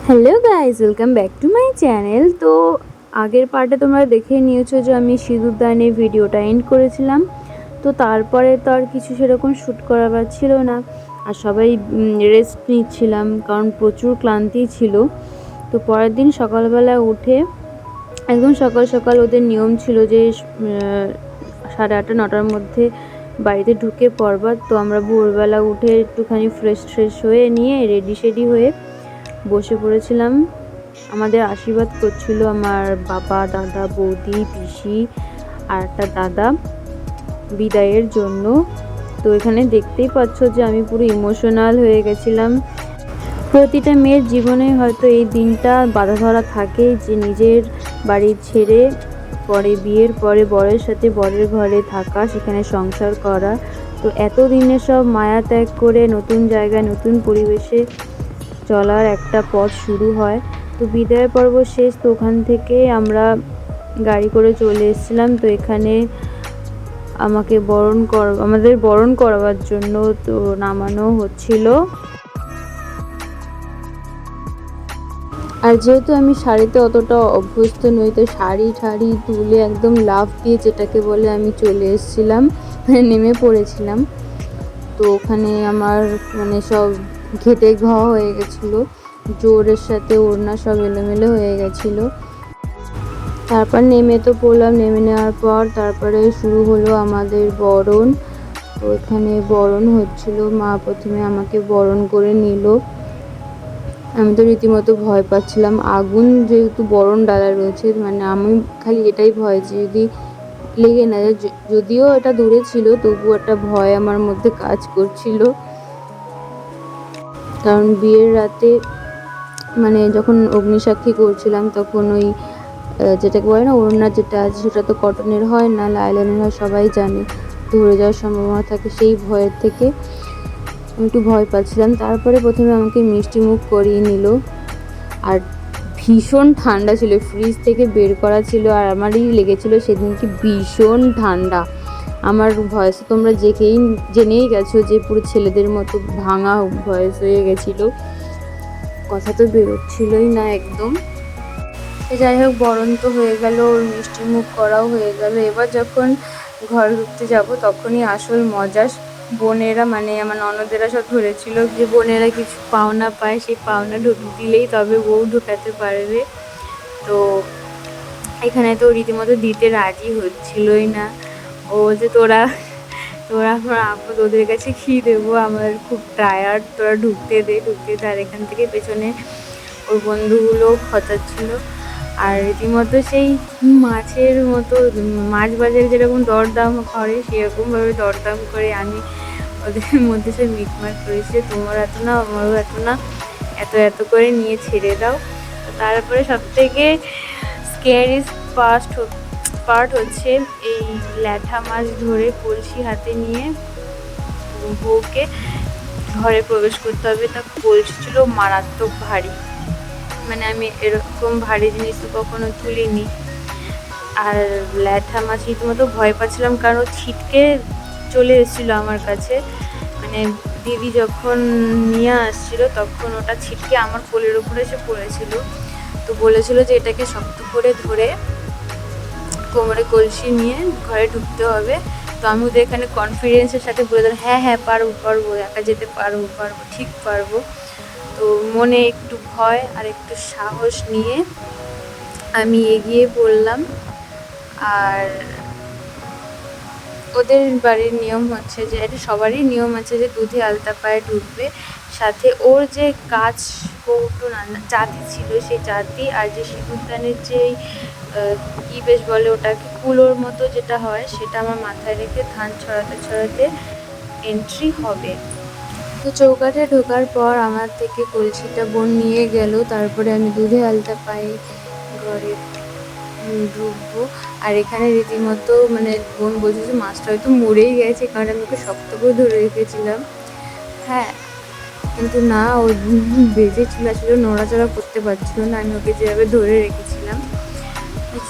Hello guys, welcome back to my channel. তো আগের পার্টে তোমরা দেখে নিয়েছো যে আমি সিঁদুরদানের ভিডিওটা এন্ড করেছিলাম। তো তারপরে তো আর কিছু সেরকম শ্যুট করাবার ছিল না, আর সবাই রেস্ট নিচ্ছিলাম কারণ প্রচুর ক্লান্তি ছিল। তো পরের দিন সকালবেলা উঠে একদম সকাল সকাল ওদের নিয়ম ছিল যে 8:30-9টার মধ্যে বাড়িতে ঢুকে পড়বা। তো আমরা ভোরবেলা উঠে একটুখানি ফ্রেশ হয়ে নিয়ে রেডি হয়ে বসে পড়েছিলাম। আমাদের আশীর্বাদ করছিল আমার বাবা, দাদা, বৌদি, পিসি আর একটা দাদা বিদায়ের জন্য। তো এখানে দেখতেই পাচ্ছ যে আমি পুরো ইমোশনাল হয়ে গেছিলাম। প্রতিটা মেয়ের জীবনে হয়তো এই দিনটা বাঁধা ধরা থাকে যে নিজের বাড়ি ছেড়ে পরে বিয়ের পরে বরের সাথে বরের ঘরে থাকা, সেখানে সংসার করা। তো এতদিনের সব মায়া ত্যাগ করে নতুন জায়গায় নতুন পরিবেশে চলার একটা পথ শুরু হয়। তো বিদায় পর্ব শেষ, তো ওখান থেকে আমরা গাড়ি করে চলে এসেছিলাম। তো এখানে আমাদের বরণ করাবার জন্য তো নামানো হচ্ছিল। আর যেহেতু আমি শাড়িতে অতটা অভ্যস্ত নই, তো শাড়ি তুলে একদম লাফ দিয়ে যেটাকে বলে আমি চলে এসেছিলাম, নেমে পড়েছিলাম। তো ওখানে আমার সব ঘেটে হয়ে গেছিলো, জোরের সাথে ওড়না সব এলোমেলো হয়ে গেছিলো। তারপর নেমে তো পড়লাম, নেমে নেওয়ার পর তারপরে শুরু হলো আমাদের বরণ। তো এখানে বরণ হচ্ছিল, মা প্রথমে আমাকে বরণ করে নিল। আমি তো রীতিমতো ভয় পাচ্ছিলাম, আগুন যেহেতু বরণ ডালা রয়েছে, আমি খালি এটাই ভয় যে যদি লেগে না যায়। যদিও এটা দূরে ছিল, তবু একটা ভয় আমার মধ্যে কাজ করছিল। কারণ বিয়ের রাতে যখন অগ্নিসাক্ষী করছিলাম, তখন ওই যেটাকে বলে না ওড়না যেটা আছে, সেটা তো কটনের হয় না, লাইলনের হয়, সবাই জানে, ধরে যাওয়ার সম্ভাবনা থাকে। সেই ভয়ের থেকে আমি একটু ভয় পাচ্ছিলাম। তারপরে প্রথমে আমাকে মিষ্টি মুখ করিয়ে নিল, আর ভীষণ ঠান্ডা ছিল, ফ্রিজ থেকে বের করা ছিল, আর আমারই লেগেছিলো সেদিনকে ভীষণ ঠান্ডা। আমার ভয়েসে তোমরা জেনেই গেছো যে পুরো ছেলেদের মতো ভাঙা ভয়েস হয়ে গেছিলো, কথা তো বেরোচ্ছিলই না একদম। যাই হোক, বরণ তো হয়ে গেল, ওর মিষ্টি মুখ করাও হয়ে গেল। এবার যখন ঘর ঢুকতে যাব তখনই আসল মজা। বোনেরা আমার ননদেরা সব ধরেছিল যে বোনেরা কিছু পাওনা পায়, সেই পাওনা দিলেই তবে বউ ঢোকাতে পারবে। তো এখানে তো রীতিমতো দিতে রাজি হচ্ছিলই না। ও যে তোরা আমার আপদ, ওদের কাছে কী দেবো, আমার খুব টায়ার্ড, তোরা ঢুকতে দে। আর এখান থেকে পেছনে ওর বন্ধুগুলো খচাচ্ছিল। আর রীতিমতো সেই মাছের মতো, মাছ বাজারে যেরকম দরদাম করে সেরকমভাবে দরদাম করে আমি ওদের মধ্যে সে মিটমাট করেছে, তোমার এত না, আমারও এত না, এত করে নিয়ে ছেড়ে দাও। তারপরে সবথেকে স্ক্যারিস্ট পার্ট হচ্ছে এই ল্যাঠা মাছ ধরে কলসি হাতে নিয়ে বউকে ঘরে প্রবেশ করতে হবে। তা কলসি ছিল মারাত্মক ভারী, আমি এরকম ভারী জিনিস তো কখনো তুলিনি। আর ল্যাঠা মাছ রীতিমতো ভয় পাচ্ছিলাম, কারণ ও ছিটকে চলে এসেছিলো আমার কাছে। দিদি যখন নিয়ে আসছিল তখন ওটা ছিটকে আমার কোলের উপরে এসে পড়েছিল। তো বলেছিল যে এটাকে শক্ত করে ধরে কোমরে কলসি নিয়ে ঘরে ঢুকতে হবে। তো আমি ওদের এখানে কনফিডেন্সের সাথে বলে দিলাম, হ্যাঁ পারবো, একা যেতে পারবো, ঠিক পারবো। তো মনে একটু ভয় আর একটু সাহস নিয়ে আমি এগিয়ে পড়লাম। আর ওদের বাড়ির নিয়ম হচ্ছে যে, এটা সবারই নিয়ম আছে যে দুধে আলতা পায়ে ঢুকবে, সাথে ওর যে কাজ কৌটো জাতি ছিল, সেই জাতি আর যে সিঁদুরদানের যেই কী বেশ বলে ওটাকে, কুলোর মতো যেটা হয়, সেটা আমার মাথায় রেখে ধান ছড়াতে এন্ট্রি হবে। তো চৌকাঠে ঢোকার পর আমার থেকে কলসিটা বোন নিয়ে গেল। তারপরে আমি দুধে আলতা পায়ে ঘরে ঢুকবো। আর এখানে রীতিমতো বোন বলছে যে মাছটা হয়তো মরেই গেছে, কারণ আমি ওকে শক্ত করে ধরে রেখেছিলাম। হ্যাঁ, কিন্তু না, ও বেঁচে ছিল, আসলে নড়াচড়া করতে পারছিল না, আমি ওকে যেভাবে ধরে রেখেছিলাম।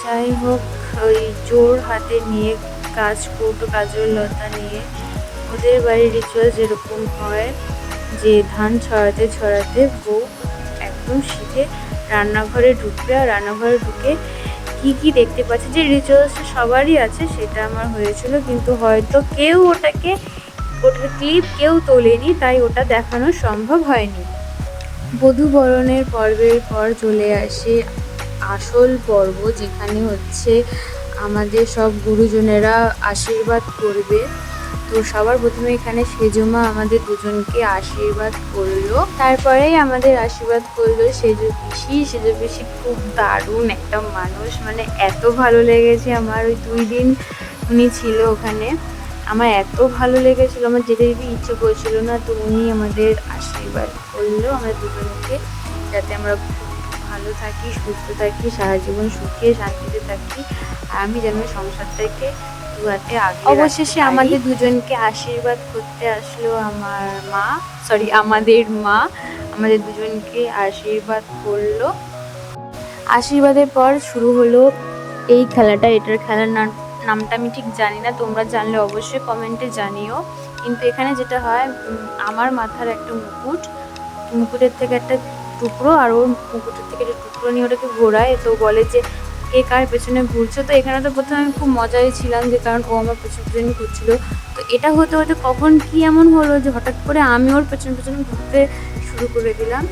যাই হোক, ওই জোর হাতে নিয়ে কৌটো কাজল লতা নিয়ে ওদের বাড়ির রিচুয়াল যেরকম হয় যে ধান ছড়াতে বউ এক একদম সিধে রান্নাঘরে ঢুকবে, আর রান্নাঘরে ঢুকে কি দেখতে পাচ্ছি যে রিচুয়ালসটা সবারই আছে সেটা আমার হয়েছিল, কিন্তু হয়তো ওটার ক্লিপ কেউ তোলেনি, তাই ওটা দেখানো সম্ভব হয়নি। বধূ বরণের পর্বের পর চলে আসে আসল পর্ব, যেখানে হচ্ছে আমাদের সব গুরুজনেরা আশীর্বাদ করবে। তো সবার প্রথমে এখানে সেজমা আমাদের দুজনকে আশীর্বাদ করলো, তারপরেই আমাদের আশীর্বাদ করলো সেজো পিসি। সেজো পিসি খুব দারুণ একটা মানুষ, মানে এত ভালো লেগেছে আমার। ওই 2 দিন উনি ছিল ওখানে, আমার এত ভালো লেগেছিলো, আমার যেতে ইচ্ছে করছিল না। তো উনি আমাদের আশীর্বাদ করলো আমাদের দুজনকে, যাতে আমরা খুব ভালো থাকি, সুস্থ থাকি, সারা জীবন সুখে শান্তিতে থাকি, আর আমি যেন সংসারটাকে দুহাতে আগে। অবশেষে আমাদের দুজনকে আশীর্বাদ করতে আসলো আমাদের মা আমাদের দুজনকে আশীর্বাদ করলো। আশীর্বাদের পর শুরু হলো এই খেলাটা। এটার খেলার নামটা আমি ঠিক জানি না, তোমরা জানলে অবশ্যই কমেন্টে জানিও। কিন্তু এখানে যেটা হয়, আমার মাথার একটা মুকুটের থেকে একটা টুকরো, আর ওর মুকুটের থেকে একটা টুকরো নিয়ে ওটাকে ঘোরায়। তো বলে যে কে কার পেছনে ঘুরছো। তো এখানে তো প্রথমে আমি খুব মজাই ছিলাম, যে কারণ ও আমার পেছনে ঘুরছিল। তো এটা হতে হতে কখন কি এমন হলো যে হঠাৎ করে আমি ওর পেছনে ঘুরতে শুরু করে দিলাম।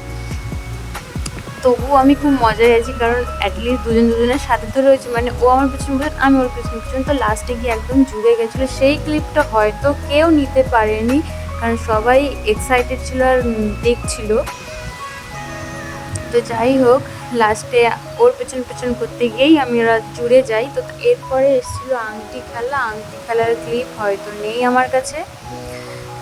তবুও আমি খুব মজায় আছি, কারণ অ্যাটলিস্ট দুজনের সাথে তো রয়েছে, মানে ও আমার পেছনে আমি ওর পেছনে। তো লাস্টে গিয়ে একদম জুড়ে গেছিলো। সেই ক্লিপটা হয়তো কেউ নিতে পারেনি, কারণ সবাই এক্সাইটেড ছিল আর দেখছিল। তো যাই হোক, লাস্টে ওর পেছন করতে গিয়েই ওরা জুড়ে যাই। তো এরপরে এসেছিলো আংটি খেলার ক্লিপ হয়তো নেই আমার কাছে।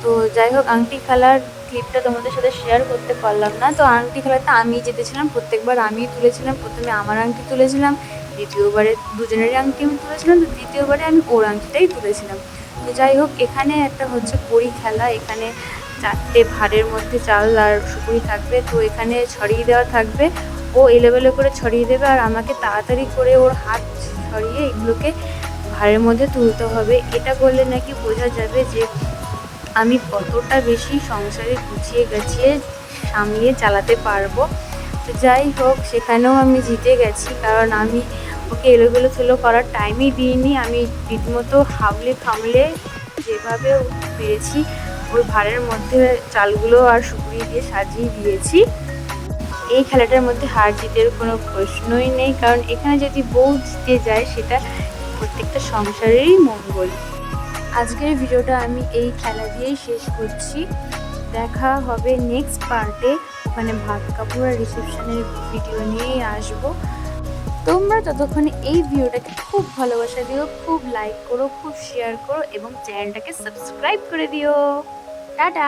তো যাই হোক, আংটি খেলার ক্লিপটা তোমাদের সাথে শেয়ার করতে পারলাম না। তো আংটি খেলাতে আমি জিতেছিলাম, প্রত্যেকবার আমিই তুলেছিলাম। প্রথমে আমার আংটি তুলেছিলাম, দ্বিতীয়বারে দুজনেরই আংটি আমি তুলেছিলাম, তো তৃতীয়বারে আমি ওর আংটিটাই তুলেছিলাম। তো যাই হোক, এখানে একটা হচ্ছে পরি খেলা। এখানে 4টে ভাঁড়ের মধ্যে চাল আর সুপুরি থাকবে। তো এখানে ছড়িয়ে দেওয়া থাকবে, ও এলোমেলো করে ছড়িয়ে দেবে, আর আমাকে তাড়াতাড়ি করে ওর হাত ছড়িয়ে এগুলোকে ভাঁড়ের মধ্যে তুলতে হবে। এটা করলে নাকি বোঝা যাবে যে আমি কতটা বেশি সংসারে গুছিয়ে গাছিয়ে সামলিয়ে চালাতে পারবো। তো যাই হোক, সেখানেও আমি জিতে গেছি, কারণ আমি ওকে এলোমেলো করার টাইমই দিইনি। আমি রীতিমতো হামলে থামলে যেভাবে পেরেছি ওই ভাঁড়ের মধ্যে চালগুলো আর সুপুরি দিয়ে সাজিয়ে দিয়েছি। এই খেলাটার মধ্যে হার জিতের কোনো প্রশ্নই নেই, কারণ এখানে যদি বউ জিতে যায় সেটা প্রত্যেকটা সংসারেরই মঙ্গল। আজকের ভিডিওটা আমি এই খেলা দিয়েই শেষ করছি। দেখা হবে নেক্সট পার্টে, ওখানে ভাত কাপড় আর রিসেপশনের ভিডিও নিয়েই আসবো। তোমরা ততক্ষণে এই ভিডিওটাকে খুব ভালোবাসা দিও, খুব লাইক করো, খুব শেয়ার করো, এবং চ্যানেলটাকে সাবস্ক্রাইব করে দিও। টাটা।